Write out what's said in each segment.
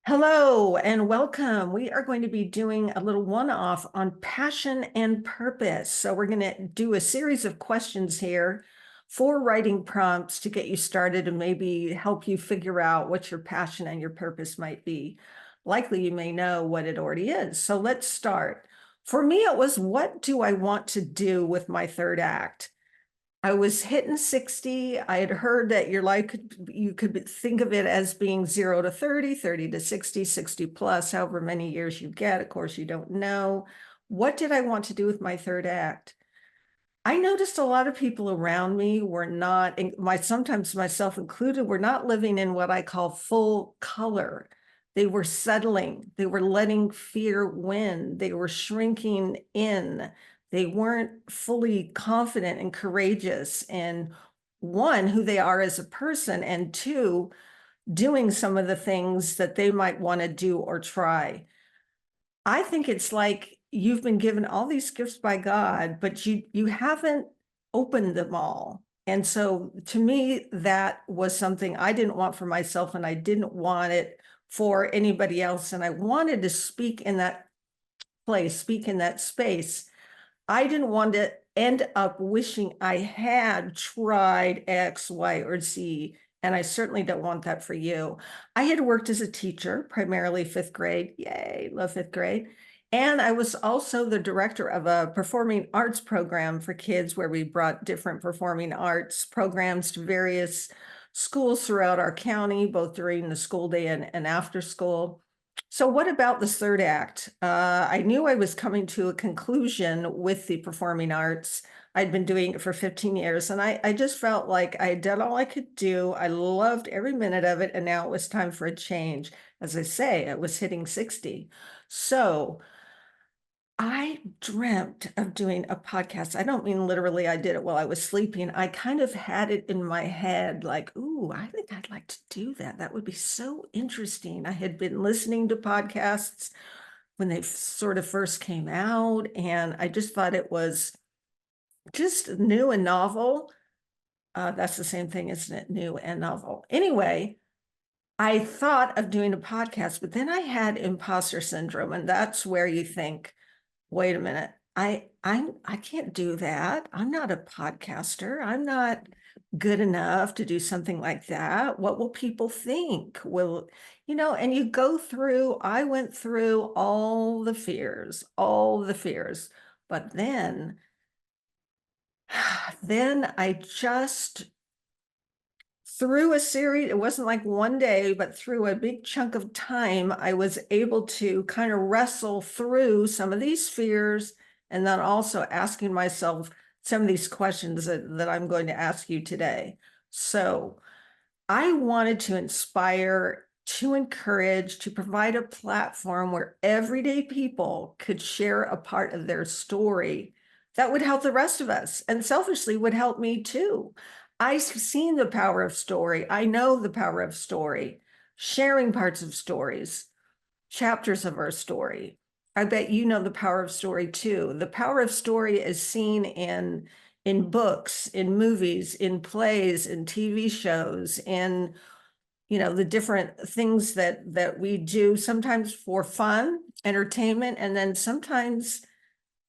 Hello and welcome. We are going to be doing a little one-off on passion and purpose. So we're going to do a series of questions here, 4 writing prompts to get you started and maybe help you figure out what your passion and your purpose might be. Likely you may know what it already is. So let's start. For me, it was, what do I want to do with my third act? I was hitting 60. I had heard that your life you could think of it as being 0 to 30, 30 to 60, 60 plus, however many years you get. Of course, you don't know. What did I want to do with my third act? I noticed a lot of people around me were not, sometimes myself included, were not living in what I call full color. They were settling. They were letting fear win. They were shrinking in. They weren't fully confident and courageous in, one, who they are as a person, and two, doing some of the things that they might want to do or try. I think it's like you've been given all these gifts by God, but you haven't opened them all. And so to me, that was something I didn't want for myself, and I didn't want it for anybody else. And I wanted to speak in that place, speak in that space. I didn't want to end up wishing I had tried X, Y, or Z. And I certainly don't want that for you. I had worked as a teacher, primarily fifth grade. Yay, love fifth grade. And I was also the director of a performing arts program for kids where we brought different performing arts programs to various schools throughout our county, both during the school day and after school. So what about the third act? I knew I was coming to a conclusion with the performing arts. I'd been doing it for 15 years, and I just felt like I had done all I could do. I loved every minute of it, and now it was time for a change. As I say, it was hitting 60. So I dreamt of doing a podcast. I don't mean literally I did it while I was sleeping. I kind of had it in my head like, ooh, I think I'd like to do that. That would be so interesting. I had been listening to podcasts when they sort of first came out, and I just thought it was just new and novel. That's the same thing, isn't it? New and novel. Anyway, I thought of doing a podcast, but then I had imposter syndrome, and that's where you think, wait a minute, I can't do that. I'm not a podcaster. I'm not good enough to do something like that. What will people think? And you go through, I went through all the fears. But then I just through a series, it wasn't like one day, but through a big chunk of time, I was able to kind of wrestle through some of these fears, and then also asking myself some of these questions that I'm going to ask you today. So I wanted to inspire, to encourage, to provide a platform where everyday people could share a part of their story that would help the rest of us, and selfishly would help me too. I've seen the power of story. I know the power of story, sharing parts of stories, chapters of our story. I bet you know the power of story too. The power of story is seen in books, in movies, in plays, in TV shows, in the different things that we do, sometimes for fun, entertainment, and then sometimes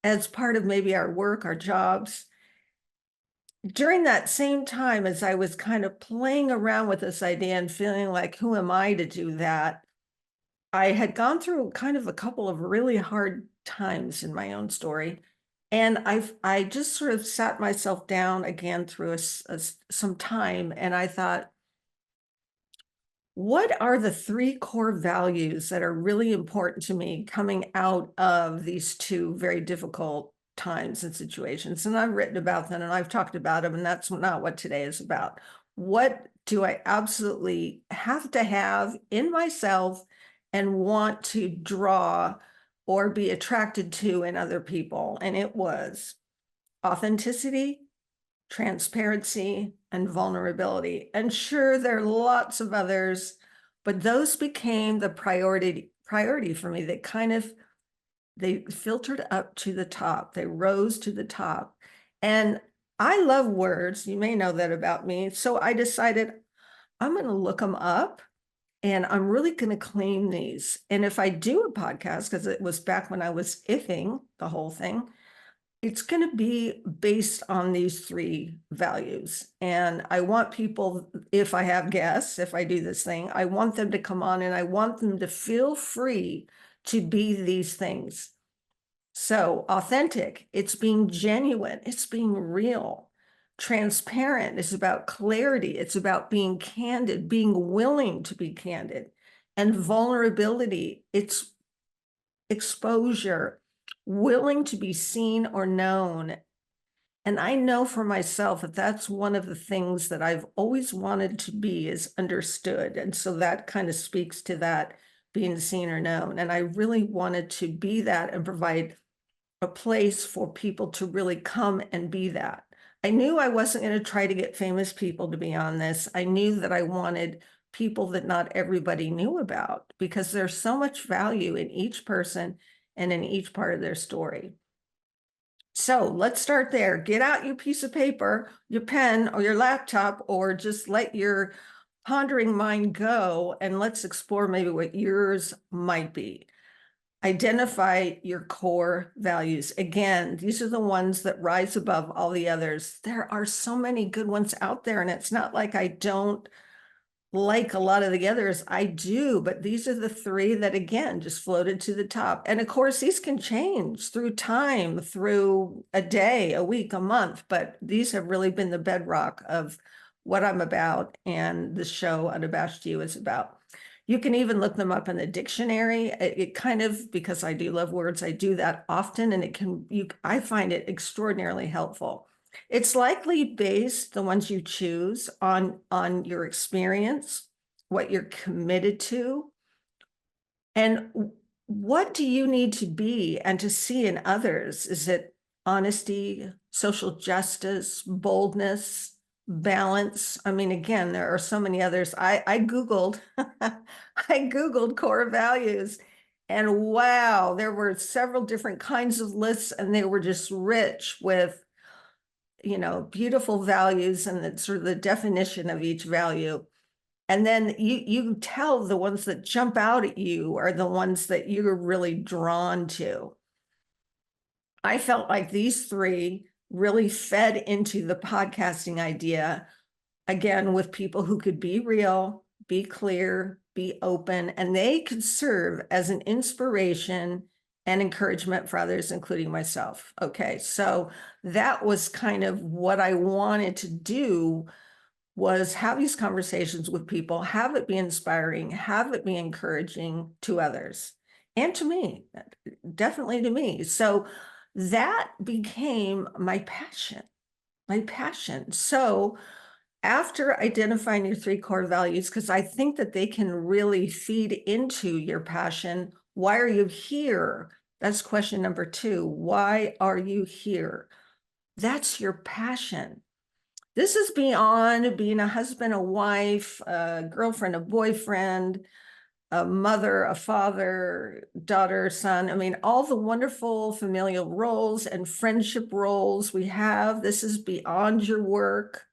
as part of maybe our work, our jobs. During that same time, as I was kind of playing around with this idea and feeling like, who am I to do that? I had gone through kind of a couple of really hard times in my own story. And I just sort of sat myself down again through some time, and I thought, what are the 3 core values that are really important to me coming out of these 2 very difficult times and situations? And I've written about them and I've talked about them, and that's not what today is about. What do I absolutely have to have in myself and want to draw or be attracted to in other people? And it was authenticity, transparency, and vulnerability. And sure, there are lots of others, but those became the priority for me. They filtered up to the top. They rose to the top. And I love words. You may know that about me. So I decided I'm going to look them up And I'm really going to claim these. And if I do a podcast, because it was back when I was ifing the whole thing, it's going to be based on these three values. And I want people, if I have guests, if I do this thing, I want them to come on and I want them to feel free to be these things. So authentic, it's being genuine, it's being real. Transparent is about clarity, it's about being candid, being willing to be candid. And vulnerability, it's exposure, willing to be seen or known. And I know for myself that that's one of the things that I've always wanted to be is understood. And so that kind of speaks to that being seen or known. And I really wanted to be that and provide a place for people to really come and be that. I knew I wasn't going to try to get famous people to be on this. I knew that I wanted people that not everybody knew about because there's so much value in each person and in each part of their story. So let's start there. Get out your piece of paper, your pen or your laptop, or just let your pondering mind go and let's explore maybe what yours might be. Identify your core values. Again, these are the ones that rise above all the others. There are so many good ones out there, and it's not like I don't like a lot of the others. I do, but these are the three that, again, just floated to the top. And of course, these can change through time, through a day, a week, a month, but these have really been the bedrock of what I'm about and the show Unabashed You is about. You can even look them up in the dictionary. It kind of, because I do love words, I do that often, and I find it extraordinarily helpful. It's likely based, the ones you choose, on your experience, what you're committed to, and what do you need to be and to see in others? Is it honesty, social justice, boldness, balance? I mean, again, there are so many others. I Googled, I Googled core values, and wow, there were several different kinds of lists, and they were just rich with, beautiful values and the sort of the definition of each value. And then you tell the ones that jump out at you are the ones that you're really drawn to. I felt like these three really fed into the podcasting idea, again, with people who could be real, be clear, be open, and they could serve as an inspiration and encouragement for others, including myself. Okay, so that was kind of what I wanted to do, was have these conversations with people, have it be inspiring, have it be encouraging to others and to me, definitely to me. So that became my passion, my passion. So after identifying your three core values, because I think that they can really feed into your passion. Why are you here? That's question number 2. Why are you here? That's your passion. This is beyond being a husband, a wife, a girlfriend, a boyfriend, a mother, a father, daughter, son. I mean, all the wonderful familial roles and friendship roles we have. This is beyond your work.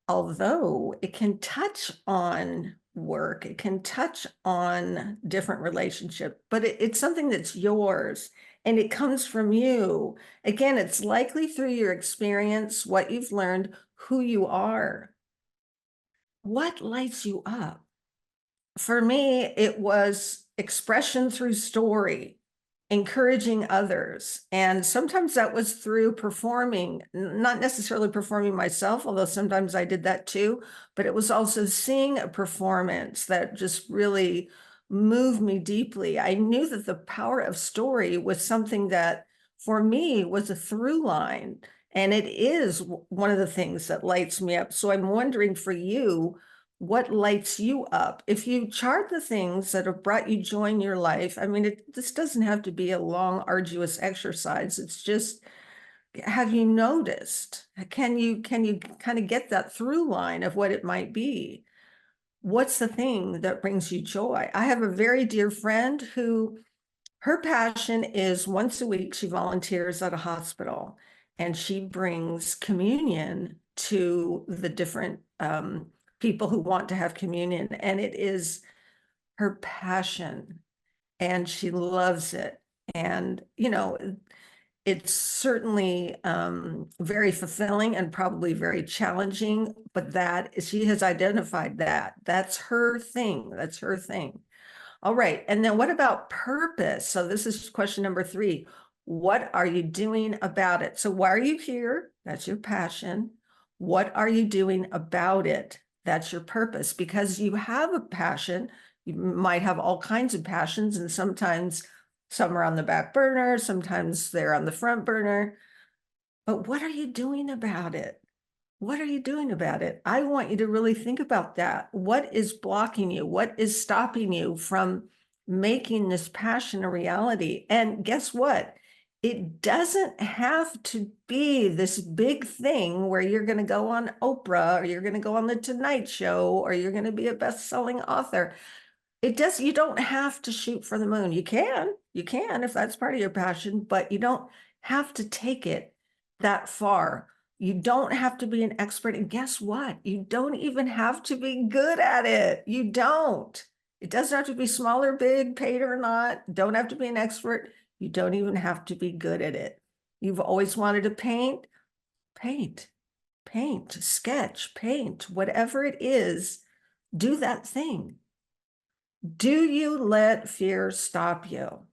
Although it can touch on work, it can touch on different relationship, but it's something that's yours and it comes from you. Again, it's likely through your experience, what you've learned, who you are. What lights you up? For me, it was expression through story, encouraging others. And sometimes that was through performing, not necessarily performing myself, although sometimes I did that too, but it was also seeing a performance that just really moved me deeply. I knew that the power of story was something that for me was a through line. And it is one of the things that lights me up. So I'm wondering for you, what lights you up? If you chart the things that have brought you joy in your life, I mean, this doesn't have to be a long, arduous exercise. It's just, have you noticed? Can you kind of get that through line of what it might be? What's the thing that brings you joy? I have a very dear friend who, her passion is once a week, she volunteers at a hospital and she brings communion to the different people who want to have communion, and it is her passion, and she loves it. And, it's certainly very fulfilling and probably very challenging, but she has identified that. That's her thing. That's her thing. All right. And then what about purpose? So this is question number 3. What are you doing about it? So why are you here? That's your passion. What are you doing about it? That's your purpose. Because you have a passion. You might have all kinds of passions, and sometimes some are on the back burner, sometimes they're on the front burner. But what are you doing about it? What are you doing about it? I want you to really think about that. What is blocking you? What is stopping you from making this passion a reality? And guess what? It doesn't have to be this big thing where you're going to go on Oprah, or you're going to go on the Tonight Show, or you're going to be a best-selling author. You don't have to shoot for the moon. You can if that's part of your passion, but you don't have to take it that far. You don't have to be an expert. And guess what? You don't even have to be good at it. You don't. It doesn't have to be small or big, paid or not. Don't have to be an expert. You don't even have to be good at it. You've always wanted to paint, sketch, paint, whatever it is, do that thing. Do you let fear stop you?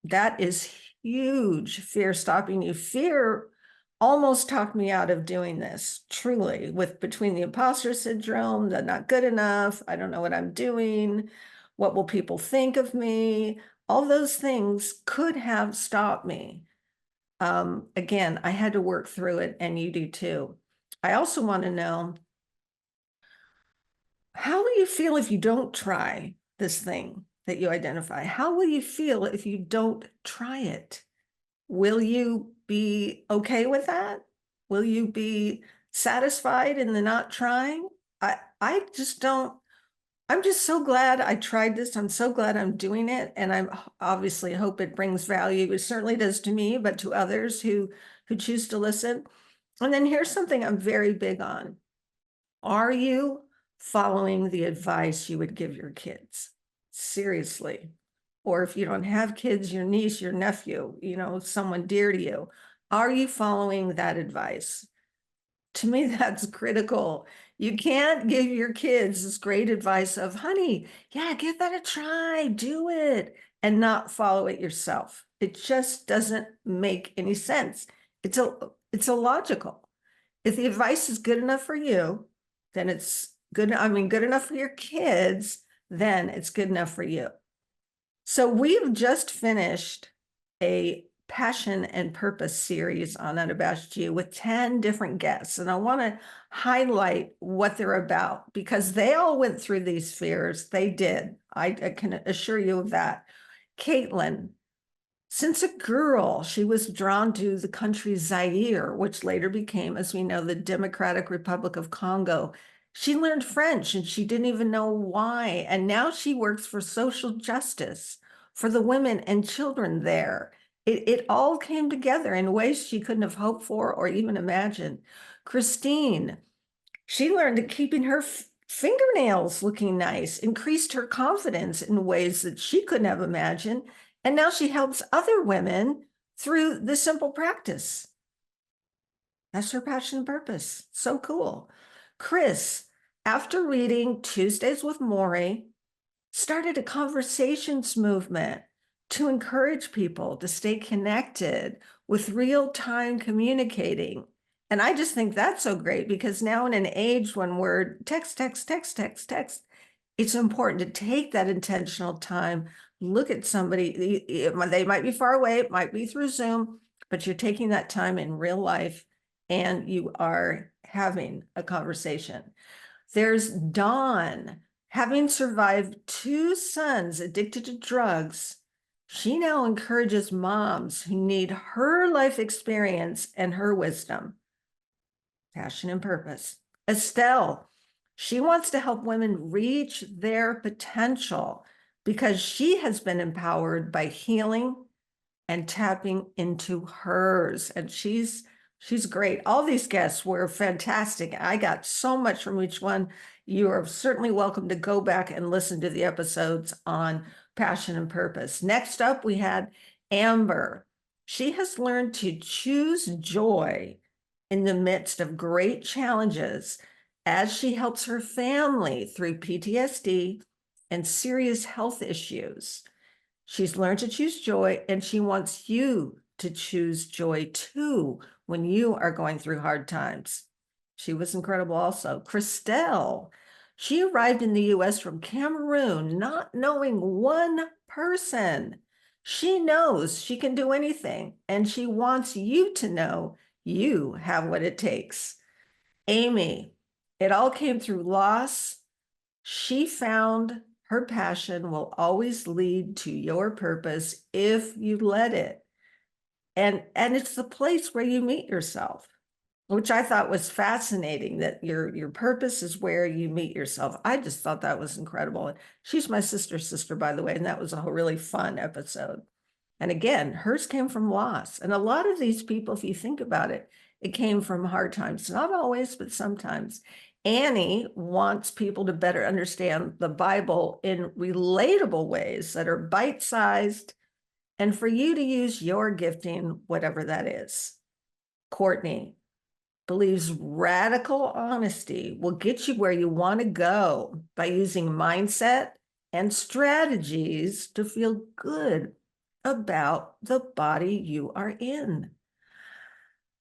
That is huge, fear stopping you. Fear almost talked me out of doing this, truly, with between the imposter syndrome, the not good enough, I don't know what I'm doing, what will people think of me? All those things could have stopped me. Again, I had to work through it, and you do too. I also want to know, how will you feel if you don't try this thing that you identify? How will you feel if you don't try it? Will you be okay with that? Will you be satisfied in the not trying? I just don't. I'm just so glad I tried this. I'm so glad I'm doing it. And I obviously hope it brings value. It certainly does to me, but to others who choose to listen. And then here's something I'm very big on. Are you following the advice you would give your kids? Seriously. Or if you don't have kids, your niece, your nephew, someone dear to you. Are you following that advice? To me, that's critical. You can't give your kids this great advice of, honey, yeah, give that a try, do it, and not follow it yourself. It just doesn't make any sense. It's illogical. If the advice is good enough for you, then it's good. I mean, good enough for your kids, then it's good enough for you. So we've just finished a passion and purpose series on Unabashed You with 10 different guests. And I want to highlight what they're about, because they all went through these fears. They did. I can assure you of that. Caitlin, since a girl, she was drawn to the country Zaire, which later became, as we know, the Democratic Republic of Congo. She learned French and she didn't even know why. And now she works for social justice for the women and children there. It all came together in ways she couldn't have hoped for or even imagined. Christine, she learned that keeping her fingernails looking nice increased her confidence in ways that she couldn't have imagined. And now she helps other women through this simple practice. That's her passion and purpose. So cool. Chris, after reading Tuesdays with Maury, started a conversations movement to encourage people to stay connected with real-time communicating. And I just think that's so great, because now in an age when we're text, it's important to take that intentional time, look at somebody. They might be far away, it might be through Zoom, but you're taking that time in real life and you are having a conversation. There's Dawn. Having survived 2 sons addicted to drugs, she now encourages moms who need her life experience and her wisdom. Passion and purpose. Estelle, she wants to help women reach their potential because she has been empowered by healing and tapping into hers. And she's great. All these guests were fantastic. I got so much from each one. you are certainly welcome to go back and listen to the episodes on passion and purpose. Next up, we had Amber. She has learned to choose joy in the midst of great challenges as she helps her family through PTSD and serious health issues. She's learned to choose joy, and she wants you to choose joy too when you are going through hard times. She was incredible also. Christelle, she arrived in the US from Cameroon, not knowing one person. She knows she can do anything, and she wants you to know you have what it takes. Amy, it all came through loss. She found her passion will always lead to your purpose if you let it. And it's the place where you meet yourself, which I thought was fascinating, that your purpose is where you meet yourself. I just thought that was incredible. And she's my sister's sister, by the way, and that was a really fun episode. And again, hers came from loss. And a lot of these people, if you think about it, it came from hard times. Not always, but sometimes. Annie wants people to better understand the Bible in relatable ways that are bite-sized, and for you to use your gifting, whatever that is. Courtney believes radical honesty will get you where you want to go by using mindset and strategies to feel good about the body you are in.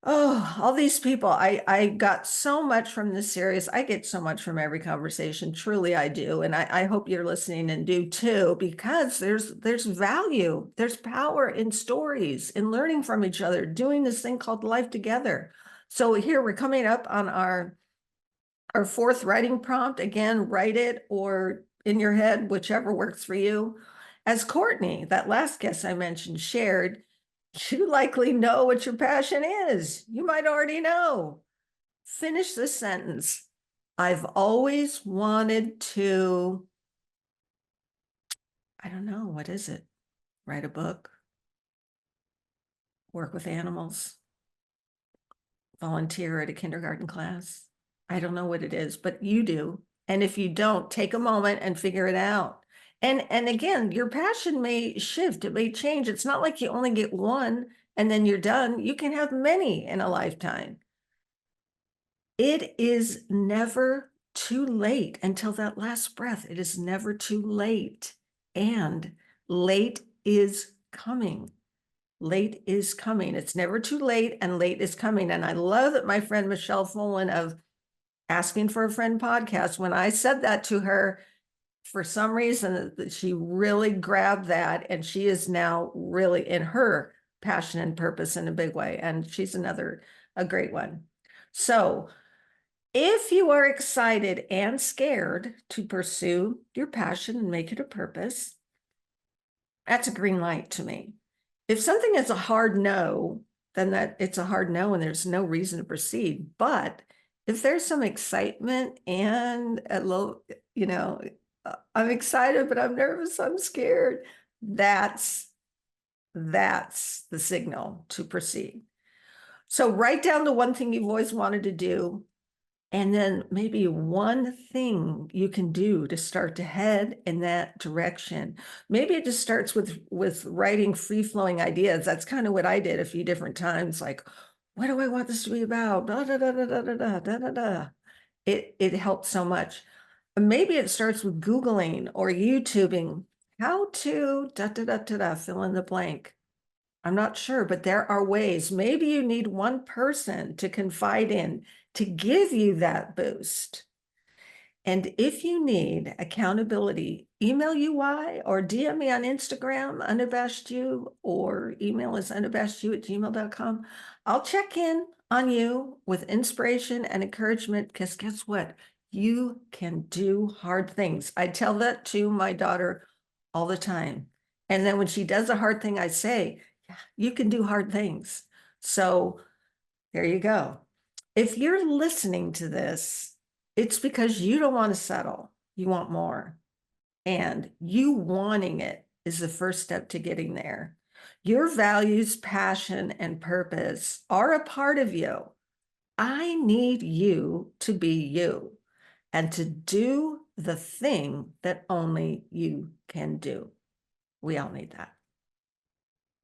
Oh, all these people. I got so much from this series. I get so much from every conversation. Truly, I do. And I hope you're listening and do too, because there's value, there's power in stories, in learning from each other, doing this thing called life together. So here we're coming up on our fourth writing prompt. Again, write it or in your head, whichever works for you. As Courtney, that last guest I mentioned, shared, you likely know what your passion is. You might already know. Finish this sentence. I've always wanted to, I don't know, what is it? Write a book, work with animals, volunteer at a kindergarten class. I don't know what it is, but you do. And if you don't, take a moment and figure it out. And again, your passion may shift, it may change. It's not like you only get one and then you're done. You can have many in a lifetime. It is never too late until that last breath. It is never too late. And late is coming. Late is coming. It's never too late, and late is coming. And I love that my friend Michelle Folan of Asking for a Friend podcast, when I said that to her, for some reason, she really grabbed that, and she is now really in her passion and purpose in a big way. And she's a great one. So if you are excited and scared to pursue your passion and make it a purpose, that's a green light to me. If something is a hard no, then that it's a hard no and there's no reason to proceed. But if there's some excitement and a little, I'm excited, but I'm nervous, I'm scared, that's the signal to proceed. So write down the one thing you've always wanted to do, and then maybe one thing you can do to start to head in that direction. Maybe it just starts with writing free-flowing ideas. That's kind of what I did a few different times. Like, what do I want this to be about? Da, da, da, da, da, da, da, da, da. It helped so much. Maybe it starts with Googling or YouTubing how to da, da, da, da, da, fill in the blank. I'm not sure, but there are ways. Maybe you need one person to confide in to give you that boost. And if you need accountability, email UI or DM me on Instagram, unabashedyou, or email is unabashedyou@gmail.com. I'll check in on you with inspiration and encouragement, because guess what? You can do hard things. I tell that to my daughter all the time. And then when she does a hard thing, I say, you can do hard things. So there you go. If you're listening to this, it's because you don't want to settle. You want more. And you wanting it is the first step to getting there. Your values, passion, and purpose are a part of you. I need you to be you. and to do the thing that only you can do. We all need that.